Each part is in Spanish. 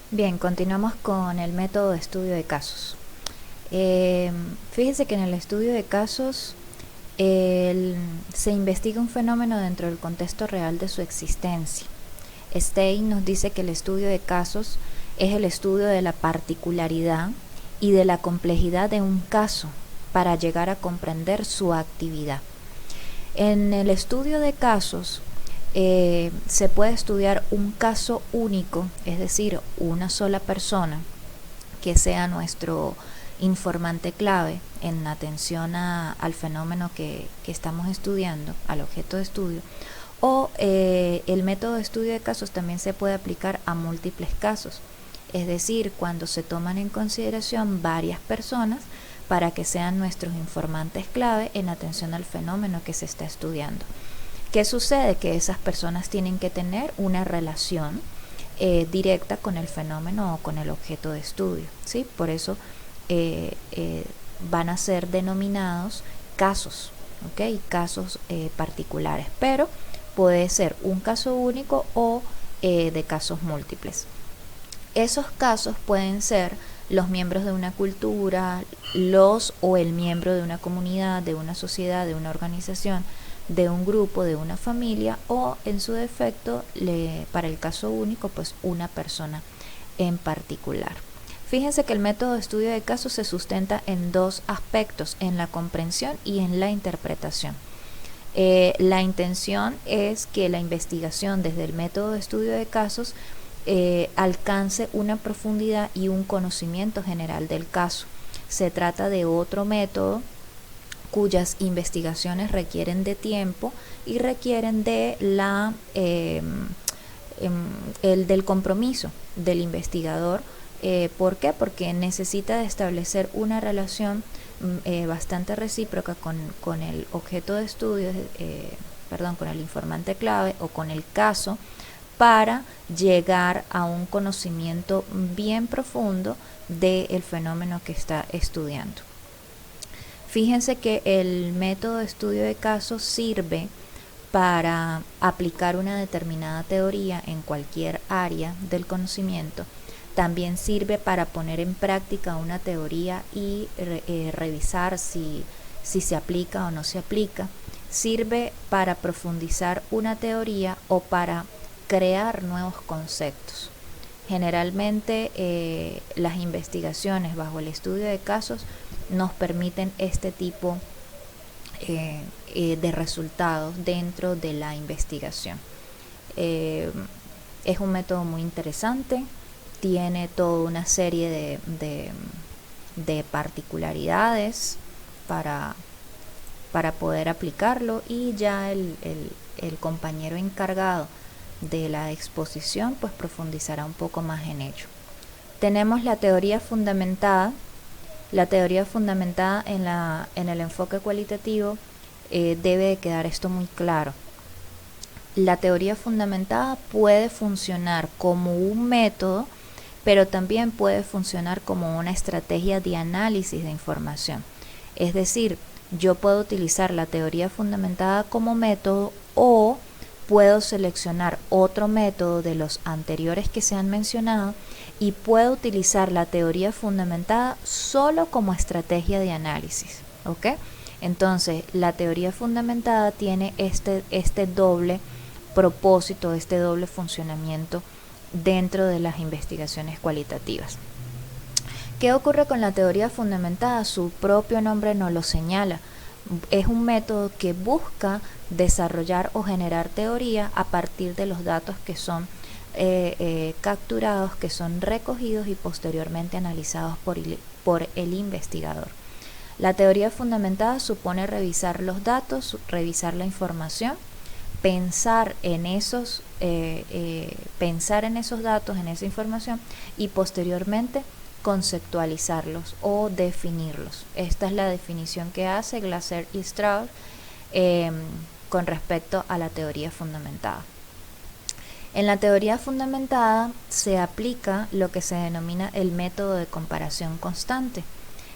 Bien, continuamos con el método de estudio de casos. Fíjese que en el estudio de casos se investiga un fenómeno dentro del contexto real de su existencia. Stein nos dice que el estudio de casos es el estudio de la particularidad y de la complejidad de un caso para llegar a comprender su actividad. En el estudio de casos se puede estudiar un caso único, es decir, una sola persona que sea nuestro informante clave en atención al fenómeno que estamos estudiando, al objeto de estudio, o el método de estudio de casos también se puede aplicar a múltiples casos, es decir, cuando se toman en consideración varias personas para que sean nuestros informantes clave en atención al fenómeno que se está estudiando. ¿Qué sucede? Que esas personas tienen que tener una relación directa con el fenómeno o con el objeto de estudio, ¿sí? Por eso van a ser denominados casos, ¿ok? Casos particulares, pero puede ser un caso único o de casos múltiples. Esos casos pueden ser los miembros de una cultura, los o el miembro de una comunidad, de una sociedad, de una organización, de un grupo, de una familia, o en su defecto, para el caso único, pues una persona en particular. Fíjense que el método de estudio de casos se sustenta en dos aspectos, en la comprensión y en la interpretación. La intención es que la investigación desde el método de estudio de casos alcance una profundidad y un conocimiento general del caso. Se trata de otro método cuyas investigaciones requieren de tiempo y requieren de el del compromiso del investigador. ¿Por qué? Porque necesita de establecer una relación bastante recíproca con el objeto de estudio, con el informante clave o con el caso, para llegar a un conocimiento bien profundo del fenómeno que está estudiando. Fíjense que el método de estudio de casos sirve para aplicar una determinada teoría en cualquier área del conocimiento. También sirve para poner en práctica una teoría y revisar si se aplica o no se aplica. Sirve para profundizar una teoría o para crear nuevos conceptos. Generalmente las investigaciones bajo el estudio de casos nos permiten este tipo de resultados dentro de la investigación. Es un método muy interesante, tiene toda una serie de particularidades para poder aplicarlo, y ya el compañero encargado de la exposición pues profundizará un poco más en ello. Tenemos la teoría fundamentada. La teoría fundamentada en el enfoque cualitativo debe de quedar esto muy claro. La teoría fundamentada puede funcionar como un método, pero también puede funcionar como una estrategia de análisis de información. Es decir, yo puedo utilizar la teoría fundamentada como método, o puedo seleccionar otro método de los anteriores que se han mencionado y puedo utilizar la teoría fundamentada solo como estrategia de análisis, ¿ok? Entonces, la teoría fundamentada tiene este doble propósito, este doble funcionamiento dentro de las investigaciones cualitativas. ¿Qué ocurre con la teoría fundamentada? Su propio nombre nos lo señala. Es un método que busca desarrollar o generar teoría a partir de los datos que son capturados, que son recogidos y posteriormente analizados por el investigador. La teoría fundamentada supone revisar los datos, revisar la información, pensar en esos datos, en esa información, y posteriormente conceptualizarlos o definirlos. Esta es la definición que hace Glasser y Strauss con respecto a la teoría fundamentada. En la teoría fundamentada se aplica lo que se denomina el método de comparación constante.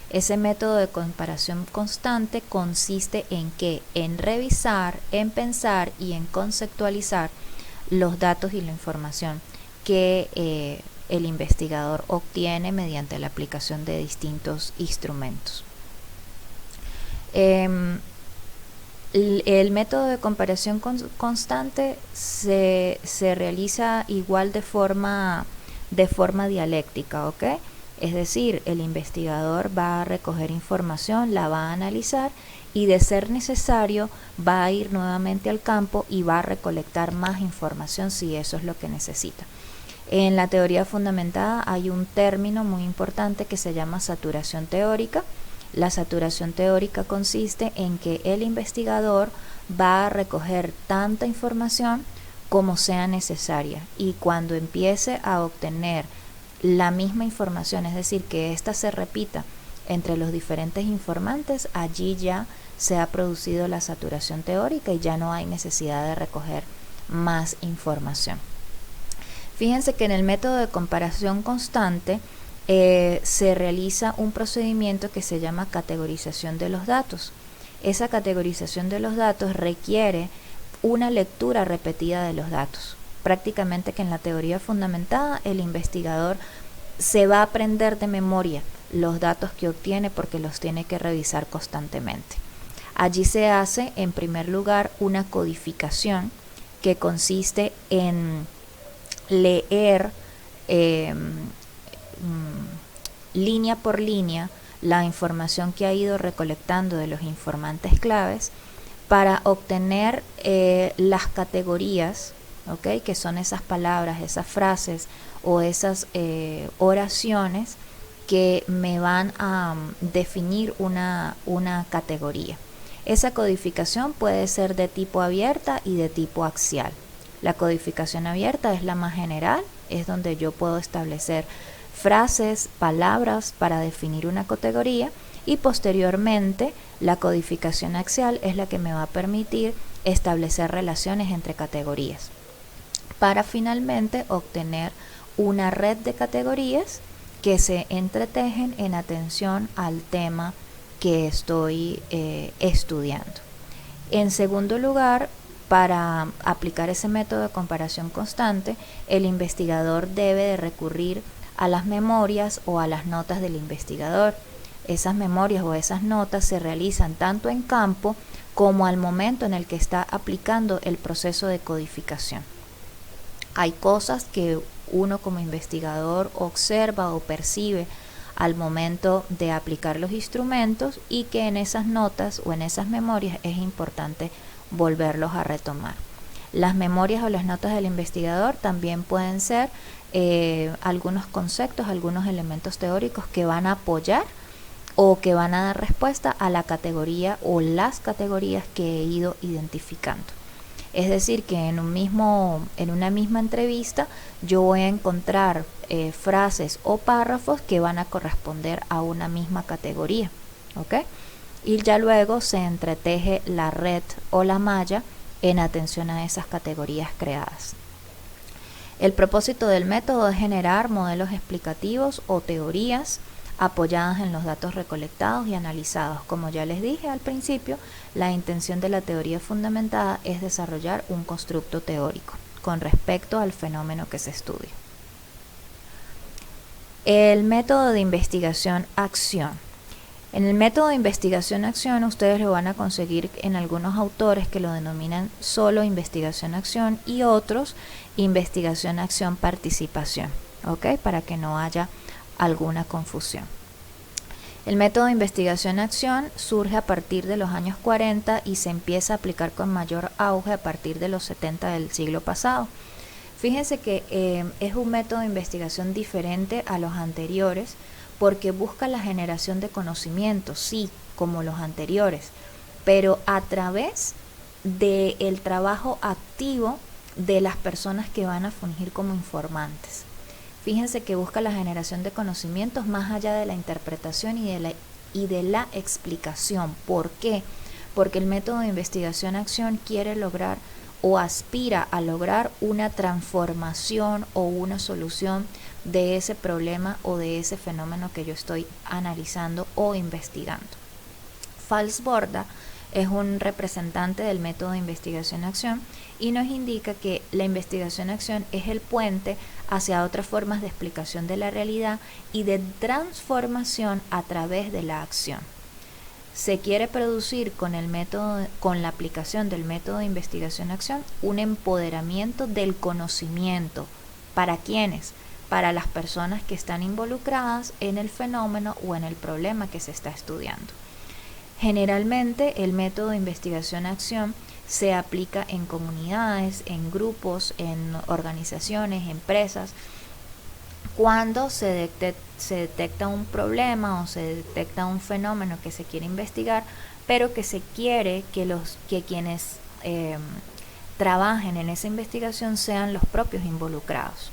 Ese método de comparación constante consiste en qué? En revisar, en pensar y en conceptualizar los datos y la información que el investigador obtiene mediante la aplicación de distintos instrumentos. El método de comparación constante se realiza igual de forma dialéctica, ¿ok? Es decir, el investigador va a recoger información, la va a analizar y, de ser necesario, va a ir nuevamente al campo y va a recolectar más información si eso es lo que necesita. En la teoría fundamentada hay un término muy importante que se llama saturación teórica. La saturación teórica consiste en que el investigador va a recoger tanta información como sea necesaria, y cuando empiece a obtener la misma información, es decir, que ésta se repita entre los diferentes informantes, allí ya se ha producido la saturación teórica y ya no hay necesidad de recoger más información. Fíjense que en el método de comparación constante se realiza un procedimiento que se llama categorización de los datos. Esa categorización de los datos requiere una lectura repetida de los datos. Prácticamente que en la teoría fundamentada el investigador se va a aprender de memoria los datos que obtiene porque los tiene que revisar constantemente. Allí se hace en primer lugar una codificación que consiste en leer línea por línea la información que ha ido recolectando de los informantes claves para obtener las categorías, ¿okay? Que son esas palabras, esas frases o esas oraciones que me van a definir una categoría. Esa codificación puede ser de tipo abierta y de tipo axial. La codificación abierta es la más general, es donde yo puedo establecer frases, palabras para definir una categoría, y posteriormente la codificación axial es la que me va a permitir establecer relaciones entre categorías para finalmente obtener una red de categorías que se entretejen en atención al tema que estoy estudiando. En segundo lugar, para aplicar ese método de comparación constante, el investigador debe de recurrir a las memorias o a las notas del investigador. Esas memorias o esas notas se realizan tanto en campo como al momento en el que está aplicando el proceso de codificación. Hay cosas que uno como investigador observa o percibe al momento de aplicar los instrumentos y que en esas notas o en esas memorias es importante volverlos a retomar. Las memorias o las notas del investigador también pueden ser algunos conceptos, algunos elementos teóricos que van a apoyar o que van a dar respuesta a la categoría o las categorías que he ido identificando. Es decir, que en una misma entrevista yo voy a encontrar frases o párrafos que van a corresponder a una misma categoría, ¿ok? Y ya luego se entreteje la red o la malla en atención a esas categorías creadas. El propósito del método es generar modelos explicativos o teorías apoyadas en los datos recolectados y analizados. Como ya les dije al principio, la intención de la teoría fundamentada es desarrollar un constructo teórico con respecto al fenómeno que se estudia. El método de investigación-acción. En el método de investigación-acción ustedes lo van a conseguir en algunos autores que lo denominan solo investigación-acción y otros investigación-acción-participación, ¿ok? Para que no haya alguna confusión. El método de investigación-acción surge a partir de los años 40 y se empieza a aplicar con mayor auge a partir de los 70 del siglo pasado. Fíjense que es un método de investigación diferente a los anteriores porque busca la generación de conocimiento, sí, como los anteriores, pero a través del trabajo activo de las personas que van a fungir como informantes. Fíjense que busca la generación de conocimientos más allá de la interpretación y de la explicación. ¿Por qué? Porque el método de investigación-acción quiere lograr o aspira a lograr una transformación o una solución de ese problema o de ese fenómeno que yo estoy analizando o investigando. Falsborda es un representante del método de investigación-acción y nos indica que la investigación-acción es el puente hacia otras formas de explicación de la realidad y de transformación a través de la acción. Se quiere producir con la aplicación del método de investigación-acción, un empoderamiento del conocimiento. ¿Para quiénes? Para las personas que están involucradas en el fenómeno o en el problema que se está estudiando. Generalmente el método de investigación-acción se aplica en comunidades, en grupos, en organizaciones, empresas, cuando se detecta un problema o se detecta un fenómeno que se quiere investigar, pero que se quiere que quienes trabajen en esa investigación sean los propios involucrados.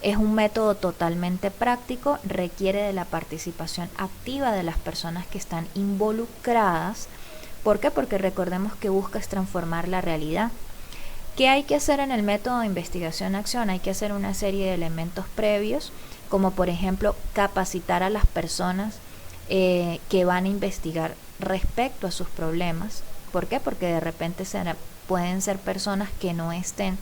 Es un método totalmente práctico, requiere de la participación activa de las personas que están involucradas. ¿Por qué? Porque recordemos que busca es transformar la realidad. ¿Qué hay que hacer en el método de investigación-acción? Hay que hacer una serie de elementos previos, como por ejemplo capacitar a las personas que van a investigar respecto a sus problemas. ¿Por qué? Porque de repente pueden ser personas que no estén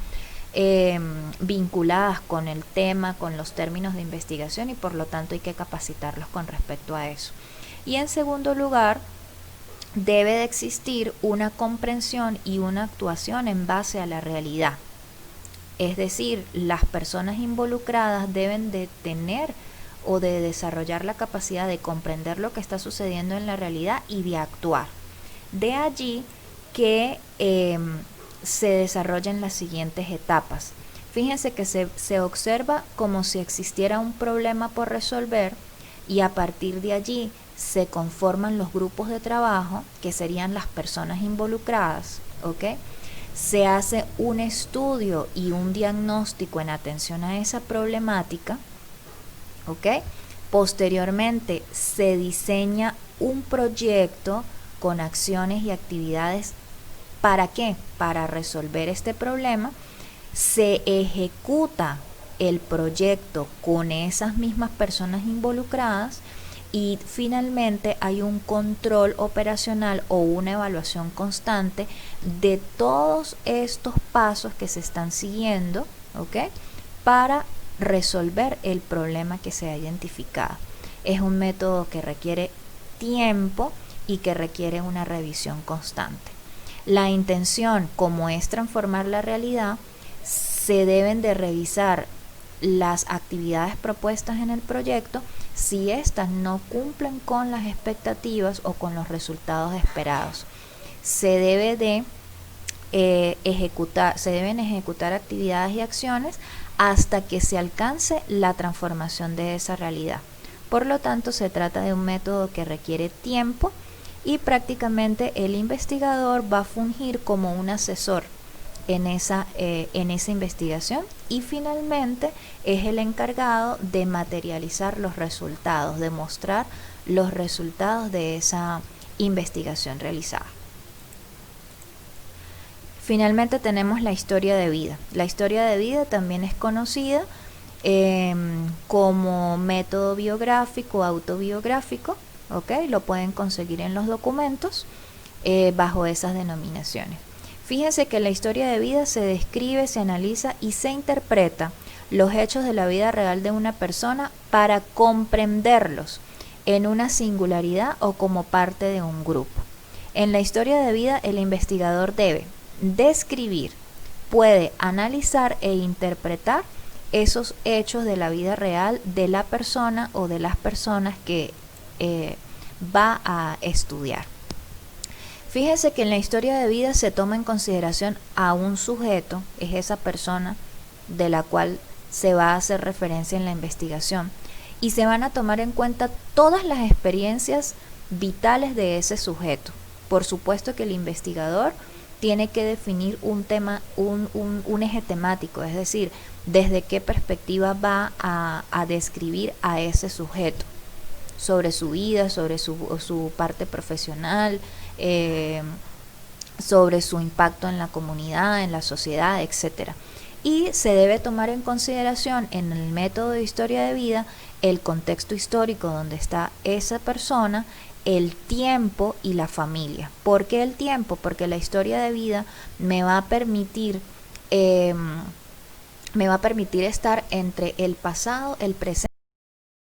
vinculadas con el tema, con los términos de investigación, y por lo tanto hay que capacitarlos con respecto a eso. Y en segundo lugar, debe de existir una comprensión y una actuación en base a la realidad. Es decir, las personas involucradas deben de tener o de desarrollar la capacidad de comprender lo que está sucediendo en la realidad y de actuar. De allí que se desarrollan las siguientes etapas. Fíjense que se observa como si existiera un problema por resolver, y a partir de allí se conforman los grupos de trabajo, que serían las personas involucradas, ¿ok? Se hace un estudio y un diagnóstico en atención a esa problemática, ¿ok? Posteriormente se diseña un proyecto con acciones y actividades. ¿Para qué? Para resolver este problema. Se ejecuta el proyecto con esas mismas personas involucradas, y finalmente hay un control operacional o una evaluación constante de todos estos pasos que se están siguiendo, ¿ok? Para resolver el problema que se ha identificado. Es un método que requiere tiempo y que requiere una revisión constante. La intención, como es transformar la realidad, se deben de revisar las actividades propuestas en el proyecto si éstas no cumplen con las expectativas o con los resultados esperados. Se deben ejecutar actividades y acciones hasta que se alcance la transformación de esa realidad. Por lo tanto, se trata de un método que requiere tiempo, y prácticamente el investigador va a fungir como un asesor en esa investigación, y finalmente es el encargado de materializar los resultados, de mostrar los resultados de esa investigación realizada. Finalmente tenemos la historia de vida. La historia de vida también es conocida como método biográfico, autobiográfico, ¿ok? Lo pueden conseguir en los documentos bajo esas denominaciones. Fíjense que la historia de vida se describe, se analiza y se interpreta los hechos de la vida real de una persona para comprenderlos en una singularidad o como parte de un grupo. En la historia de vida, el investigador debe describir, puede analizar e interpretar esos hechos de la vida real de la persona o de las personas que va a estudiar. Fíjese que en la historia de vida se toma en consideración a un sujeto, es esa persona de la cual se va a hacer referencia en la investigación, y se van a tomar en cuenta todas las experiencias vitales de ese sujeto. Por supuesto que el investigador tiene que definir un tema, un eje temático, es decir, desde qué perspectiva va a describir a ese sujeto, sobre su vida, sobre su parte profesional, sobre su impacto en la comunidad, en la sociedad, etc. Y se debe tomar en consideración en el método de historia de vida el contexto histórico donde está esa persona, el tiempo y la familia. ¿Por qué el tiempo? Porque la historia de vida me va a permitir me va a permitir estar entre el pasado, el presente